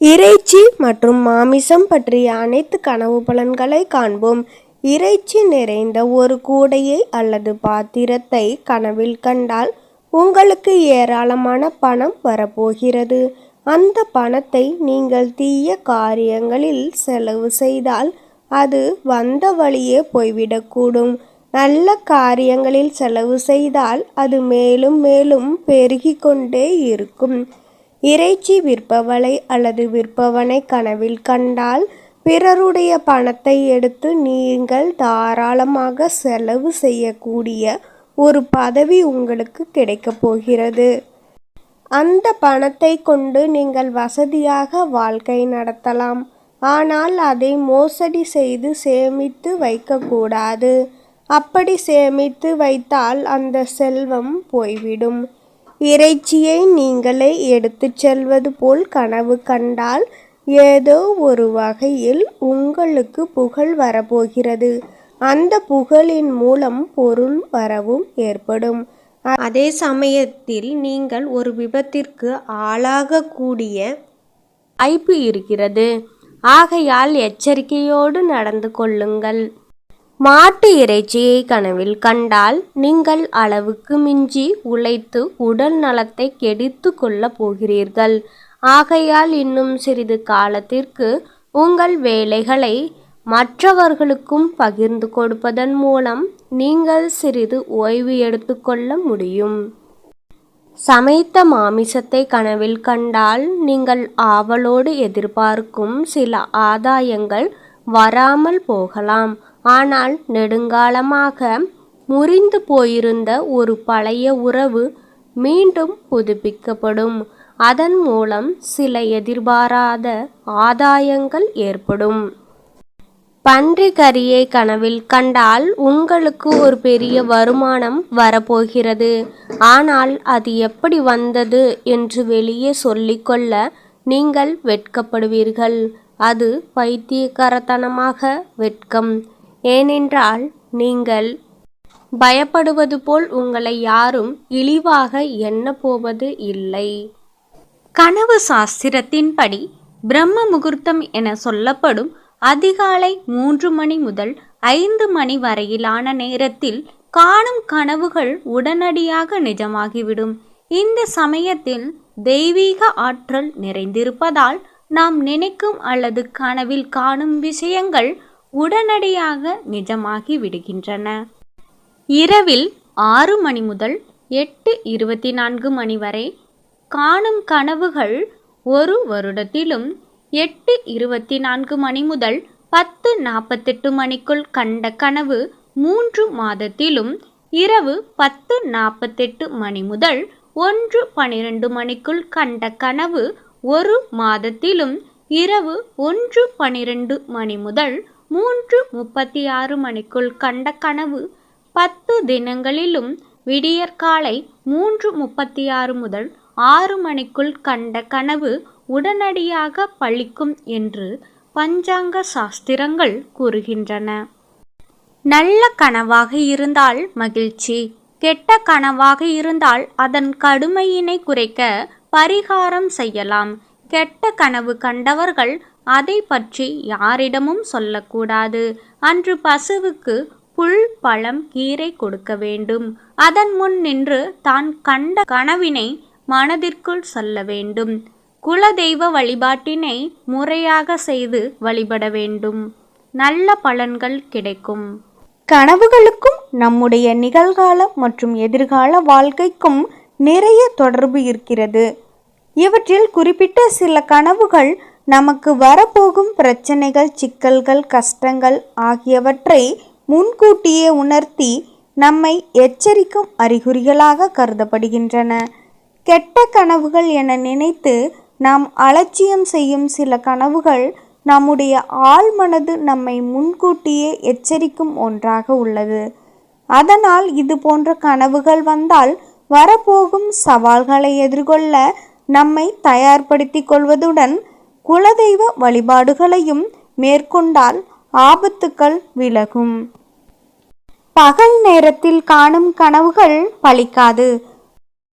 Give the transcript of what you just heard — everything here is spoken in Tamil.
இறைச்சி மற்றும் மாமிசம் பற்றிய அனைத்து கனவு பலன்களை காண்போம். இறைச்சி நிறைந்த ஒரு கூடையை அல்லது பாத்திரத்தை கனவில் கண்டால் உங்களுக்கு ஏராளமான பணம் வரப்போகிறது. அந்த பணத்தை நீங்கள் தீய காரியங்களில் செலவு செய்தால் அது வந்த வழியே போய்விடக்கூடும். நல்ல காரியங்களில் செலவு செய்தால் அது மேலும் மேலும் பெருகிக் கொண்டே இருக்கும். இறைச்சி விற்பவளை அல்லது விற்பவனை கனவில் கண்டால் பிறருடைய பணத்தை எடுத்து நீங்கள் தாராளமாக செலவு செய்யக்கூடிய ஒரு பதவி உங்களுக்கு கிடைக்கப் போகிறது. அந்த பணத்தை கொண்டு நீங்கள் வசதியாக வாழ்க்கை நடத்தலாம். ஆனால் அதை மோசடி செய்து சேமித்து வைக்கக்கூடாது. அப்படி சேமித்து வைத்தால் அந்த செல்வம் போய்விடும். இறைச்சியை நீங்களே எடுத்துச் செல்வது போல் கனவு கண்டால் ஏதோ ஒரு வகையில் உங்களுக்கு புகழ் வரப்போகிறது. அந்த புகழின் மூலம் பொருள் வரவும் ஏற்படும். அதே சமயத்தில் நீங்கள் ஒரு விபத்திற்கு ஆளாகக்கூடிய வாய்ப்பு இருக்கிறது. ஆகையால் எச்சரிக்கையோடு நடந்து கொள்ளுங்கள். மாட்டு இறைச்சியை கனவில் கண்டால் நீங்கள் அளவுக்கு மிஞ்சி உழைத்து உடல் நலத்தை கெடுத்து கொள்ளப் போகிறீர்கள். ஆகையால் இன்னும் சிறிது காலத்திற்கு உங்கள் வேலைகளை மற்றவர்களுக்கும் பகிர்ந்து கொடுப்பதன் மூலம் நீங்கள் சிறிது ஓய்வு எடுத்துக்கொள்ள முடியும். சமைத்த மாமிசத்தை கனவில் கண்டால் நீங்கள் ஆவலோடு எதிர்பார்க்கும் சில ஆதாயங்கள் வராமல் போகலாம். ஆனால் நெடுங்காலமாக முறிந்து போயிருந்த ஒரு பழைய உறவு மீண்டும் புதுப்பிக்கப்படும். அதன் மூலம் சில எதிர்பாராத ஆதாயங்கள் ஏற்படும். பன்றி கறியை கனவில் கண்டால் உங்களுக்கு ஒரு பெரிய வருமானம் வரப்போகிறது. ஆனால் அது எப்படி வந்தது என்று வெளியே சொல்லிக்கொள்ள நீங்கள் வெட்கப்படுவீர்கள். அது பைத்தியக்காரத்தனமாக வெட்கம். ஏனென்றால் நீங்கள் பயப்படுவது போல் உங்களை யாரும் இழிவாக எண்ணப்போவது இல்லை. கனவு சாஸ்திரத்தின்படி பிரம்ம முகூர்த்தம் என சொல்லப்படும் அதிகாலை 3 மணி முதல் 5 மணி வரையிலான நேரத்தில் காணும் கனவுகள் உடனடியாக நிஜமாகிவிடும். இந்த சமயத்தில் தெய்வீக ஆற்றல் நிறைந்திருப்பதால் நாம் நினைக்கும் அல்லது கனவில் காணும் விஷயங்கள் உடனடியாக நிஜமாகி விடுகின்றன. இரவில் 6 மணி முதல் 8:24 மணி வரை காணும் கனவுகள் 1 வருடத்திலும், 8:24 மணி முதல் 10:48 மணிக்குள் கண்ட கனவு 3 மாதத்திலும், இரவு 10:48 மணி முதல் 1:12 மணிக்குள் கண்ட கனவு 1 மாதத்திலும், இரவு 1:12 மணி முதல் 3:36 மணிக்குள் கண்ட கனவு 10 தினங்களிலும், விடியற்காலை 3:36 முதல் 6 மணிக்குள் கண்ட கனவு உடனடியாக பலிக்கும் என்று பஞ்சாங்க சாஸ்திரங்கள் கூறுகின்றன. நல்ல கனவாக இருந்தால் மகிழ்ச்சி. கெட்ட கனவாக இருந்தால் அதன் கடுமையினை குறைக்க பரிகாரம் செய்யலாம். கெட்ட கனவு கண்டவர்கள் அதை பற்றி யாரிடமும் சொல்லக்கூடாது. அன்று பசுவுக்கு புல், பழம், கீரை கொடுக்க வேண்டும். அதன் முன் நின்று தான் கண்ட கனவினை மனதிற்குள் சொல்ல வேண்டும். குலதெய்வ வழிபாட்டினை முறையாக செய்து வழிபட வேண்டும். நல்ல பலன்கள் கிடைக்கும். கனவுகளுக்கும் நம்முடைய நிகழ்கால மற்றும் எதிர்கால வாழ்க்கைக்கும் நிறைய தொடர்பு இருக்கிறது. இவற்றில் குறிப்பிட்ட சில கனவுகள் நமக்கு வரப்போகும் பிரச்சனைகள், சிக்கல்கள், கஷ்டங்கள் ஆகியவற்றை முன்கூட்டியே உணர்த்தி நம்மை எச்சரிக்கும் அறிகுறிகளாக கருதப்படுகின்றன. கெட்ட கனவுகள் என நினைத்து நாம் அலட்சியம் செய்யும் சில கனவுகள் நம்முடைய ஆழ்மனது நம்மை முன்கூட்டியே எச்சரிக்கும் ஒன்றாக உள்ளது. அதனால் இது போன்ற கனவுகள் வந்தால் வரப்போகும் சவால்களை எதிர்கொள்ள நம்மை தயார்படுத்தி கொள்வதுடன் குலதெய்வ வழிபாடுகளையும் மேற்கொண்டால் ஆபத்துக்கள் விலகும். பகல் நேரத்தில் காணும் கனவுகள் பலிக்காது.